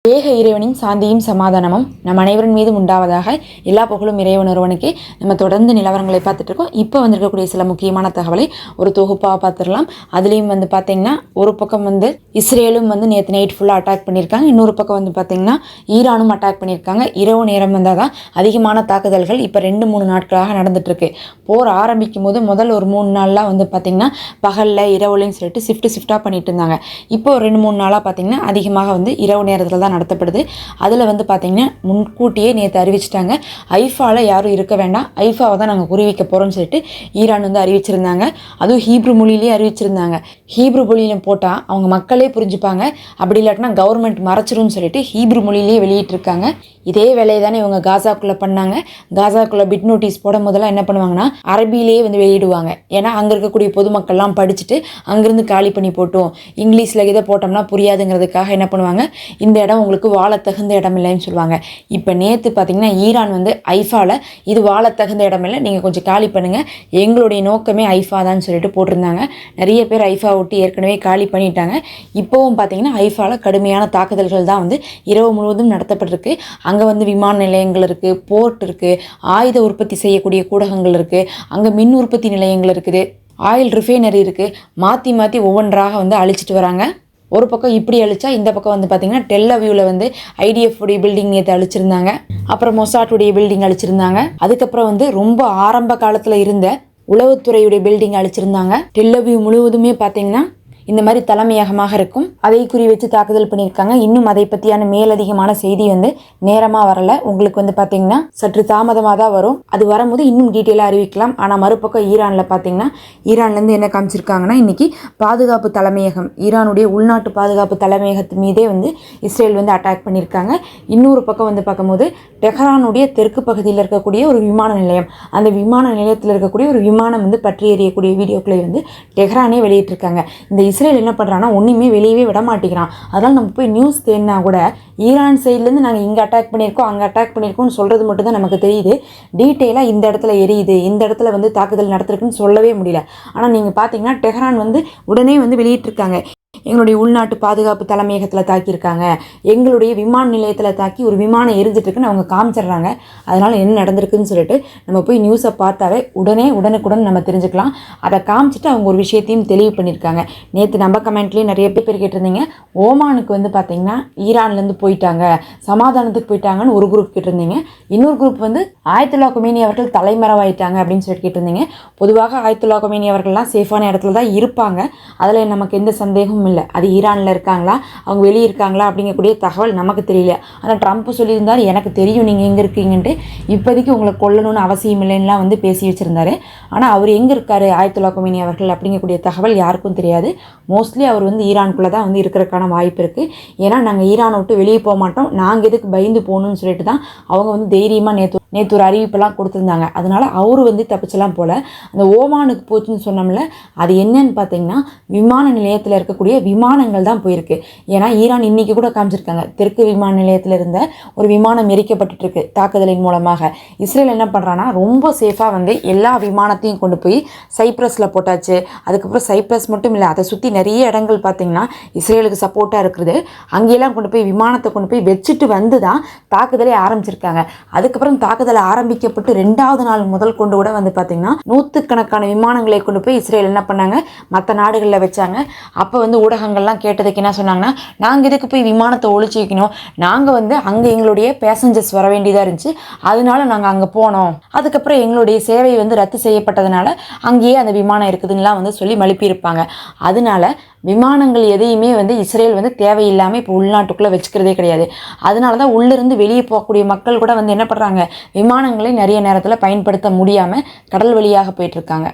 ஏக இறைவனின் சாந்தியும் சமாதானமும் நம் அனைவரின் மீதும் உண்டாவதாக. எல்லா புகழும் இறைவன் ஒருவனுக்கு. நம்ம தொடர்ந்து நிலவரங்களை பார்த்துட்டு இருக்கோம். இப்போ வந்திருக்கக்கூடிய சில முக்கியமான தகவலை ஒரு தொகுப்பாக பார்த்துடலாம். அதுலேயும் பார்த்தீங்கன்னா ஒரு பக்கம் இஸ்ரேலும் நேற்று நைட் ஃபுல்லாக அட்டாக் பண்ணியிருக்காங்க. இன்னொரு பக்கம் பார்த்தீங்கன்னா ஈரானும் அட்டாக் பண்ணியிருக்காங்க. இரவு நேரம் வந்தால் தான் அதிகமான தாக்குதல்கள் இப்போ 2-3 நாட்களாக நடந்துட்டுருக்கு. போர் ஆரம்பிக்கும் போது முதல் ஒரு 3 நாள்லாம் பார்த்தீங்கன்னா பகலில் இரவுலையும் சொல்லிட்டு ஷிஃப்டாக பண்ணிட்டு இருந்தாங்க. இப்போ 2-3 நாளாக பார்த்தீங்கன்னா அதிகமாக இரவு நேரத்தில் தான் நடத்தப்படுது. அதில் பார்த்தீங்கன்னா முன்கூட்டியே நேற்று அறிவிச்சிட்டாங்க, ஐஃபாவில் யாரும் இருக்க வேண்டாம், ஐஃபாவை தான் நாங்கள் குறிவிக்க போகிறோம்னு சொல்லிட்டு ஈரான் அறிவிச்சிருந்தாங்க. அதுவும் ஹீப்ரு மொழியிலே அறிவிச்சிருந்தாங்க. ஹீப்ரு மொழியில் போட்டால் அவங்க மக்களே புரிஞ்சுப்பாங்க, அப்படி இல்லாட்டினா கவர்மெண்ட் மறைச்சிரும்னு சொல்லிட்டு ஹீப்ரு மொழியிலே வெளியிட்டிருக்காங்க. இதே வேலையை தானே இவங்க காசாக்குள்ளே பண்ணாங்க. காசாக்குள்ளே பிட் நோட்டீஸ் போட முதல்ல என்ன பண்ணுவாங்கன்னா அரபியிலேயே வெளியிடுவாங்க. ஏன்னா அங்கே இருக்கக்கூடிய பொதுமக்கள்லாம் படிச்சுட்டு அங்கேருந்து காலி பண்ணி போட்டோம், இங்கிலீஷில் இதை போட்டோம்னா புரியாதுங்கிறதுக்காக என்ன பண்ணுவாங்க, இந்த இடம் உங்களுக்கு வாழ தகுந்த இடம் இல்லைன்னு சொல்லுவாங்க. இப்போ நேற்று பார்த்தீங்கன்னா ஈரான் ஐஃபாவில் இது வாழ தகுந்த இடம் இல்லை, நீங்கள் கொஞ்சம் காலி பண்ணுங்கள், எங்களுடைய நோக்கமே ஐஃபா தான் சொல்லிட்டு போட்டிருந்தாங்க. நிறைய பேர் ஐஃபா விட்டு ஏற்கனவே காலி பண்ணிட்டாங்க. இப்போவும் பார்த்தீங்கன்னா ஐஃபாவில் கடுமையான தாக்குதல்கள் தான் இரவு முழுவதும் நடத்தப்பட்டிருக்கு. அங்கே விமான நிலையங்கள் இருக்குது, போர்ட் இருக்குது, ஆயுத உற்பத்தி செய்யக்கூடிய கூடகங்கள் இருக்குது, அங்கே மின் உற்பத்தி நிலையங்கள் இருக்குது, ஆயில் ரிஃபைனரி இருக்குது. மாற்றி மாற்றி ஒவ்வொன்றாக அழிச்சிட்டு வராங்க. ஒரு பக்கம் இப்படி அழிச்சா இந்த பக்கம் பார்த்தீங்கன்னா டெல் அவியூவில் ஐடிஎஃப் உடைய பில்டிங் நேற்று அழிச்சிருந்தாங்க. அப்புறம் மொசாட்டுடைய பில்டிங் அழிச்சிருந்தாங்க. அதுக்கப்புறம் ரொம்ப ஆரம்ப காலத்தில் இருந்த உளவுத்துறையுடைய பில்டிங் அழிச்சிருந்தாங்க. டெல் அவியூ முழுவதுமே பார்த்தீங்கன்னா இந்த மாதிரி தலைமையகமாக இருக்கும். அதை குறி வச்சு தாக்குதல் பண்ணியிருக்காங்க. இன்னும் அதை பற்றியான மேலதிகமான செய்தி நேரமாக வரலை. உங்களுக்கு பார்த்தீங்கன்னா சற்று தாமதமாக தான் வரும். அது வரும்போது இன்னும் டீட்டெயிலாக அறிவிக்கலாம். ஆனால் மறுபக்கம் ஈரானில் பார்த்தீங்கன்னா ஈரான்லேருந்து என்ன காமிச்சிருக்காங்கன்னா இன்றைக்கி பாதுகாப்பு தலைமையகம், ஈரானுடைய உள்நாட்டு பாதுகாப்பு தலைமையகத்து மீதே இஸ்ரேல் அட்டாக் பண்ணியிருக்காங்க. இன்னொரு பக்கம் பார்க்கும்போது டெஹ்ரானுடைய தெற்கு பகுதியில் இருக்கக்கூடிய ஒரு விமான நிலையம், அந்த விமான நிலையத்தில் இருக்கக்கூடிய ஒரு விமானம் பற்றி எறியக்கூடிய வீடியோக்களை டெஹ்ரானே வெளியிட்டிருக்காங்க. இந்த இஸ்ரேல் என்ன பண்ணுறான்னா ஒன்றுமே வெளியவே விட மாட்டேங்கிறான். அதனால் நம்ம போய் நியூஸ் தேடினா கூட ஈரான் சைட்லேருந்து நாங்கள் இங்கே அட்டாக் பண்ணியிருக்கோம், அங்கே அட்டாக் பண்ணியிருக்கோம்னு சொல்கிறது மட்டும் தான் நமக்கு தெரியுது. டீட்டெயிலாக இந்த இடத்துல எரியுது, இந்த இடத்துல தாக்குதல் நடத்திருக்குன்னு சொல்லவே முடியல. ஆனால் நீங்கள் பார்த்தீங்கன்னா டெஹ்ரான் உடனே வெளியிட்டிருக்காங்க, எங்களுடைய உள்நாட்டு பாதுகாப்பு தலைமையகத்தில் தாக்கியிருக்காங்க, எங்களுடைய விமான நிலையத்தில் தாக்கி ஒரு விமானம் எரிஞ்சிட்ருக்குன்னு அவங்க காமிச்சிடுறாங்க. அதனால் என்ன நடந்திருக்குன்னு சொல்லிட்டு நம்ம போய் நியூஸை பார்த்தாவே உடனுக்குடன் நம்ம தெரிஞ்சுக்கலாம். அதை காமிச்சிட்டு அவங்க ஒரு விஷயத்தையும் தெளிவு பண்ணியிருக்காங்க. நேற்று நம்ம கமெண்ட்லேயே நிறைய பேர் கேட்டிருந்தீங்க, ஓமானுக்கு பார்த்தீங்கன்னா ஈரான்லேருந்து போயிட்டாங்க, சமாதானத்துக்கு போயிட்டாங்கன்னு ஒரு குரூப் கேட்டிருந்தீங்க. இன்னொரு குரூப் ஆயத்துல்லா கொமேனி அவர்கள் தலைமறைவாயிட்டாங்க அப்படின்னு சொல்லிட்டு கேட்டிருந்தீங்க. பொதுவாக ஆயத்துல்லா கொமேனி அவர்கள்லாம் சேஃபான இடத்துல தான் இருப்பாங்க, அதில் நமக்கு எந்த சந்தேகமும் இல்லை. அது ஈரானில் இருக்காங்களா, அவங்க வெளியே இருக்காங்களா அப்படிங்கக்கூடிய தகவல் நமக்கு தெரியல. ஆனால் ட்ரம்ப் சொல்லியிருந்தார், எனக்கு தெரியும் நீங்கள் எங்கே இருக்கீங்கன்ட்டு, இப்போதைக்கு உங்களை கொல்லணும்னு அவசியம் இல்லைன்னுலாம் பேசி வச்சுருந்தாரு. ஆனால் அவர் எங்கே இருக்கார் ஆயத்துல்லா கொமேனி அவர்கள் அப்படிங்கக்கூடிய தகவல் யாருக்கும் தெரியாது. மோஸ்ட்லி அவர் ஈரானுக்குள்ளே தான் இருக்கிறதுக்கான வாய்ப்பு இருக்குது. ஏன்னா நாங்கள் ஈரானை விட்டு வெளியே போக மாட்டோம், நாங்கள் எதுக்கு பயந்து போகணும்னு சொல்லிட்டு தான் அவங்க தைரியமாக நேற்று ஒரு அறிவிப்பெல்லாம் கொடுத்துருந்தாங்க. அதனால் அவரு தப்பிச்செல்லாம் போல. அந்த ஓமானுக்கு போச்சுன்னு சொன்னோம்ல, அது என்னன்னு பார்த்தீங்கன்னா விமான நிலையத்தில் இருக்கக்கூடிய விமானங்கள் தான் போயிருக்கு. ஏன்னா ஈரான் இன்றைக்கி கூட காமிச்சிருக்காங்க, தெற்கு விமான நிலையத்தில் இருந்த ஒரு விமானம் எரிக்கப்பட்டுருக்கு தாக்குதலின் மூலமாக. இஸ்ரேல் என்ன பண்ணுறான்னா ரொம்ப சேஃபாக எல்லா விமானத்தையும் கொண்டு போய் சைப்ரஸில் போட்டாச்சு. அதுக்கப்புறம் சைப்ரஸ் மட்டும் இல்லை, அதை சுற்றி நிறைய இடங்கள் பார்த்தீங்கன்னா இஸ்ரேலுக்கு சப்போர்ட்டாக இருக்குது. அங்கேயெல்லாம் கொண்டு போய் விமானத்தை கொண்டு போய் வச்சுட்டு தான் தாக்குதலே ஆரம்பிச்சிருக்காங்க. அதுக்கப்புறம் தாக்குதல் ஆரம்பிக்கப்பட்டு 2வது நாள் முதல் கொண்டு கூட பார்த்தீங்கன்னா 100கணக்கான விமானங்களை கொண்டு போய் இஸ்ரேல் என்ன பண்ணாங்க, மற்ற நாடுகளில் வச்சாங்க. அப்போ ஊடகங்கள்லாம் கேட்டதுக்கு என்ன சொன்னாங்கன்னா, நாங்கள் இதுக்கு போய் விமானத்தை ஒழிச்சு வைக்கணும், நாங்கள் அங்கே எங்களுடைய பேசஞ்சர்ஸ் வர வேண்டியதாக இருந்துச்சு, அதனால நாங்கள் அங்கே போனோம், அதுக்கப்புறம் எங்களுடைய சேவை ரத்து செய்யப்பட்டதுனால அங்கேயே அந்த விமானம் இருக்குதுன்னெலாம் சொல்லி மழுப்பியிருப்பாங்க. அதனால விமானங்கள் எதையுமே இஸ்ரேல் தேவையில்லாமல் இப்போ உள்நாட்டுக்குள்ளே வச்சுக்கிறதே கிடையாது. அதனால தான் உள்ளிருந்து வெளியே போகக்கூடிய மக்கள் கூட என்ன பண்ணுறாங்க, விமானங்களை நிறைய நேரத்தில் பயன்படுத்த முடியாமல் கடல் வழியாக போயிட்டுருக்காங்க.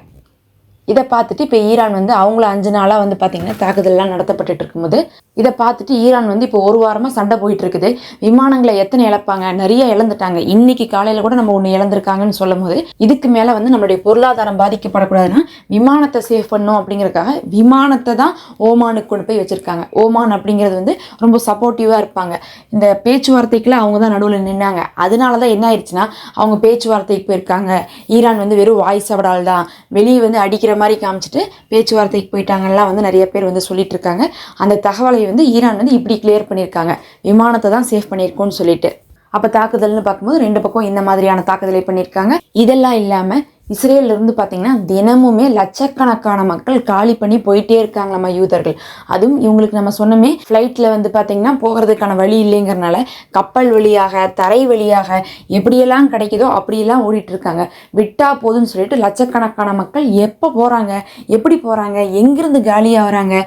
இதை பார்த்துட்டு இப்போ ஈரான் அவங்கள 5 நாளாக பார்த்தீங்கன்னா தாக்குதல்லாம் நடத்தப்பட்டு இருக்கும்போது இதை பார்த்துட்டு ஈரான் இப்போ ஒரு வாரமாக சண்டை போயிட்டு இருக்குது. விமானங்களை எத்தனை இழப்பாங்க, நிறைய இழந்துட்டாங்க. இன்னைக்கு காலையில் கூட நம்ம ஒன்று இழந்திருக்காங்கன்னு சொல்லும் போது இதுக்கு மேலே நம்மளுடைய பொருளாதாரம் பாதிக்கப்படக்கூடாதுன்னா விமானத்தை சேவ் பண்ணணும் அப்படிங்கிறதுக்காக விமானத்தை தான் ஓமானுக்கு கொண்டு போய் வச்சுருக்காங்க. ஓமான் அப்படிங்கிறது ரொம்ப சப்போர்ட்டிவாக இருப்பாங்க. இந்த பேச்சுவார்த்தைக்கெல்லாம் அவங்க தான் நடுவில் நின்னாங்க. அதனால தான் என்ன ஆயிடுச்சுன்னா அவங்க பேச்சுவார்த்தைக்கு போயிருக்காங்க. ஈரான் வெறும் வாய் சவடால் தான், வெளியே அடிக்கிற வேறு மாதிரி காமிச்சிட்டு பேச்சுவார்த்தைக்கு போயிட்டாங்கலாம் வந்து நிறைய பேர் வந்து சொல்லிட்டு இருக்காங்க. அந்த தகவலை வந்து ஈரான் வந்து இப்படி கிளியர் பண்ணியிருக்காங்க, விமானத்தை தான் சேஃப் பண்ணியிருக்கோன்னு சொல்லிட்டு. அப்போ தாக்குதல்னு பார்க்கும்போது 2 பக்கம் இந்த மாதிரியான தாக்குதலை பண்ணியிருக்காங்க. இதெல்லாம் இல்லாமல் இஸ்ரேலில் இருந்து பார்த்தீங்கன்னா தினமுமே லட்சக்கணக்கான மக்கள் காலி பண்ணி போயிட்டே இருக்காங்களாம்மா யூதர்கள். அதுவும் இவங்களுக்கு நம்ம சொன்னோமே ஃப்ளைட்டில் வந்து பார்த்தீங்கன்னா போகிறதுக்கான வழி இல்லைங்கிறனால கப்பல் வழியாக தரை வழியாக எப்படியெல்லாம் கிடைக்குதோ அப்படியெல்லாம் ஓடிட்டு இருக்காங்க. விட்டா போதுன்னு சொல்லிட்டு லட்சக்கணக்கான மக்கள் எப்போ போகிறாங்க, எப்படி போகிறாங்க, எங்கிருந்து காலியாகிறாங்க,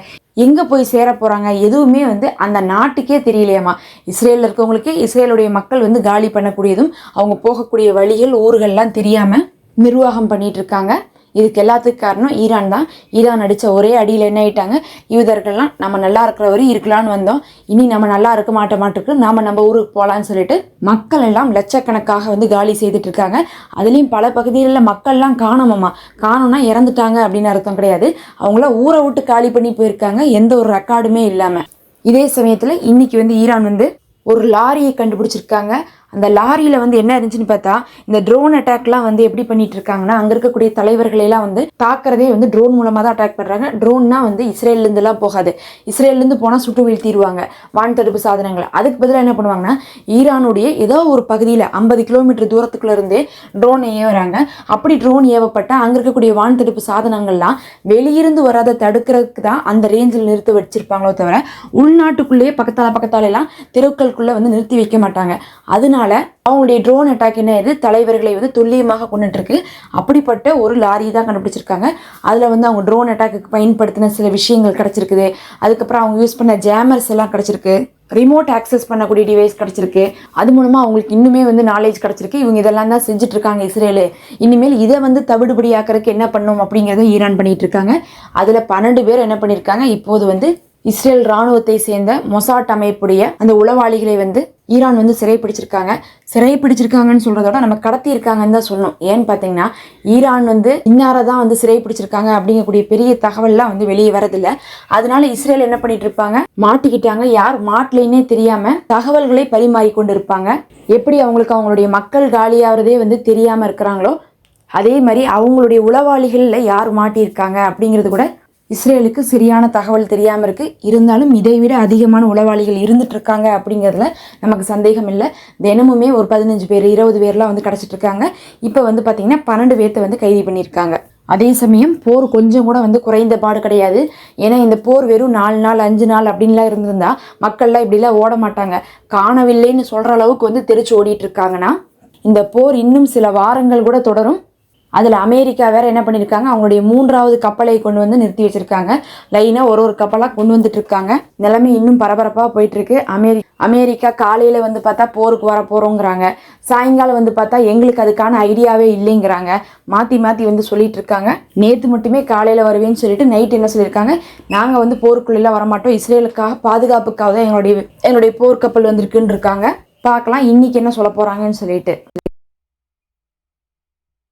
எங்கே போய் சேர போகிறாங்க, எதுவுமே வந்து அந்த நாட்டுக்கே தெரியலையாமா. இஸ்ரேலில் இருக்கவங்களுக்கு இஸ்ரேலுடைய மக்கள் வந்து காலி பண்ணக்கூடியதும் அவங்க போகக்கூடிய வழிகள் ஊர்கள்லாம் தெரியாமல் நிர்வாகம் பண்ணிட்டு இருக்காங்க. இதுக்கு எல்லாத்துக்கும் காரணம் ஈரான் தான். ஈரான் அடித்த ஒரே அடியில் என்ன ஆயிட்டாங்க, யூதர்கள்லாம் நம்ம நல்லா இருக்கிற வரை இருக்கலான்னு வந்தோம், இனி நம்ம நல்லா இருக்க மாட்டோமாட்டுக்கு நம்ம ஊருக்கு போகலான்னு சொல்லிட்டு மக்கள் எல்லாம் லட்சக்கணக்காக வந்து காலி செய்துட்டு இருக்காங்க. அதுலேயும் பல பகுதிகளில் மக்கள்லாம் காணோம்னா இறந்துட்டாங்க அப்படின்னு அர்த்தம் கிடையாது. அவங்கள ஊரை விட்டு காலி பண்ணி போயிருக்காங்க, எந்த ஒரு ரெக்கார்டுமே இல்லாமல். இதே சமயத்தில் இன்னைக்கு வந்து ஈரான் வந்து ஒரு லாரியை கண்டுபிடிச்சிருக்காங்க. அந்த லாரியில் வந்து என்ன இருந்துச்சுன்னு பார்த்தா, இந்த ட்ரோன் அட்டாக்லாம் வந்து எப்படி பண்ணிட்டு இருக்காங்கன்னா, அங்கே இருக்கக்கூடிய தலைவர்களெல்லாம் வந்து தாக்குறதே வந்து ட்ரோன் மூலமாக தான் அட்டாக் பண்ணுறாங்க. ட்ரோன்னா வந்து இஸ்ரேல்லேருந்துலாம் போகாது, இஸ்ரேல்லேருந்து போனால் சுட்டு வீழ்த்திடுவாங்க வான் தடுப்பு சாதனங்களை. அதுக்கு பதிலாக என்ன பண்ணுவாங்கன்னா, ஈரானுடைய ஏதோ ஒரு பகுதியில் 50 கிலோமீட்டர் தூரத்துக்குள்ள இருந்தே ட்ரோனை ஏவுறாங்க. அப்படி ட்ரோன் ஏவப்பட்டால் அங்கே இருக்கக்கூடிய வான் தடுப்பு சாதனங்கள்லாம் வெளியிருந்து வராத தடுக்கிறதுக்கு தான் அந்த ரேஞ்சில் நிறுத்தி வச்சிருப்பாங்களோ தவிர உள்நாட்டுக்குள்ளேயே பக்கத்தாலெல்லாம் தெருக்களுக்குள்ளே வந்து நிறுத்தி வைக்க மாட்டாங்க. அதனால அவங்களுடைய ட்ரோன் அட்டாக் என்ன ஆயிடுது, தலைவர்களை வந்து துல்லியமாக கொண்டுட்டு இருக்கு. அப்படிப்பட்ட ஒரு லாரி தான் கண்டுபிடிச்சிருக்காங்க. அதில் வந்து அவங்க ட்ரோன் அட்டாக்கு பயன்படுத்தின சில விஷயங்கள் கிடச்சிருக்குது. அதுக்கப்புறம் அவங்க யூஸ் பண்ண ஜாமர்ஸ் எல்லாம் கிடச்சிருக்கு, ரிமோட் ஆக்சஸ் பண்ணக்கூடிய டிவைஸ் கிடச்சிருக்கு. அது மூலமாக அவங்களுக்கு இன்னுமே வந்து நாலேஜ் கிடச்சிருக்கு. இவங்க இதெல்லாம் தான் செஞ்சுட்டு இருக்காங்க இஸ்ரேலு. இனிமேல் இதை வந்து தவிடுபடி ஆக்கிறதுக்கு என்ன பண்ணும் அப்படிங்கிறத ஈரான் பண்ணிட்டு இருக்காங்க. அதில் 12 பேர் என்ன பண்ணியிருக்காங்க, இப்போது வந்து இஸ்ரேல் இராணுவத்தை சேர்ந்த மொசாட் அமைப்புடைய அந்த உளவாளிகளை வந்து ஈரான் வந்து சிறைப்பிடிச்சிருக்காங்கன்னு சொல்கிறதோட நம்ம கடத்தி இருக்காங்கன்னு தான் சொல்லணும். ஏன்னு பார்த்தீங்கன்னா ஈரான் வந்து இன்னாரை தான் வந்து சிறைப்பிடிச்சிருக்காங்க அப்படிங்கக்கூடிய பெரிய தகவல்லாம் வந்து வெளியே வரதில்லை. அதனால இஸ்ரேல் என்ன பண்ணிட்டு இருப்பாங்க, மாட்டிக்கிட்டாங்க, யார் மாட்டலைன்னே தெரியாமல் தகவல்களை பரிமாறி கொண்டு இருப்பாங்க. எப்படி அவங்களுக்கு அவங்களுடைய மக்கள் காலியாகிறதே வந்து தெரியாமல் இருக்கிறாங்களோ அதே மாதிரி அவங்களுடைய உளவாளிகளில் யார் மாட்டியிருக்காங்க அப்படிங்கிறது கூட இஸ்ரேலுக்கு சரியான தகவல் தெரியாமல் இருக்குது. இருந்தாலும் இதை விட அதிகமான உளவாளிகள் இருந்துட்டு இருக்காங்க அப்படிங்கிறதுல நமக்கு சந்தேகம் இல்லை. தினமுமே ஒரு 15 பேர் 20 பேர்லாம் வந்து கிடச்சிட்டு இருக்காங்க. இப்போ வந்து பார்த்திங்கன்னா 12 பேர்த்தை வந்து கைது பண்ணியிருக்காங்க. அதே சமயம் போர் கொஞ்சம் கூட வந்து குறைந்த பாடு கிடையாது. ஏன்னா இந்த போர் வெறும் 4 நாள் 5 நாள் அப்படின்லாம் இருந்திருந்தா மக்கள்லாம் இப்படிலாம் ஓட மாட்டாங்க. காணவில்லைன்னு சொல்கிற அளவுக்கு வந்து தெரிச்சு ஓடிட்டு இருக்காங்கன்னா இந்த போர் இன்னும் சில வாரங்கள் கூட தொடரும். அதில் அமெரிக்கா வேறு என்ன பண்ணியிருக்காங்க, அவங்களுடைய 3வது கப்பலை கொண்டு வந்து நிறுத்தி வச்சுருக்காங்க. லைனாக ஒரு கப்பலாக கொண்டு வந்துட்டு இருக்காங்க. நிலைமை இன்னும் பரபரப்பாக போயிட்டுருக்கு. அமெரிக்கா காலையில் வந்து பார்த்தா போருக்கு வர போகிறோங்கிறாங்க, சாயங்காலம் வந்து பார்த்தா எங்களுக்கு அதுக்கான ஐடியாவே இல்லைங்கிறாங்க. மாற்றி வந்து சொல்லிட்டு இருக்காங்க. நேற்று மட்டுமே காலையில் வருவேன்னு சொல்லிட்டு நைட் என்ன சொல்லியிருக்காங்க, நாங்கள் வந்து போருக்குள்ளெல்லாம் வரமாட்டோம், இஸ்ரேலுக்காக பாதுகாப்புக்காக தான் எங்களுடைய போர்க்கப்பல் வந்திருக்குன்னு இருக்காங்க. பார்க்கலாம் இன்னைக்கு என்ன சொல்ல போகிறாங்கன்னு சொல்லிட்டு.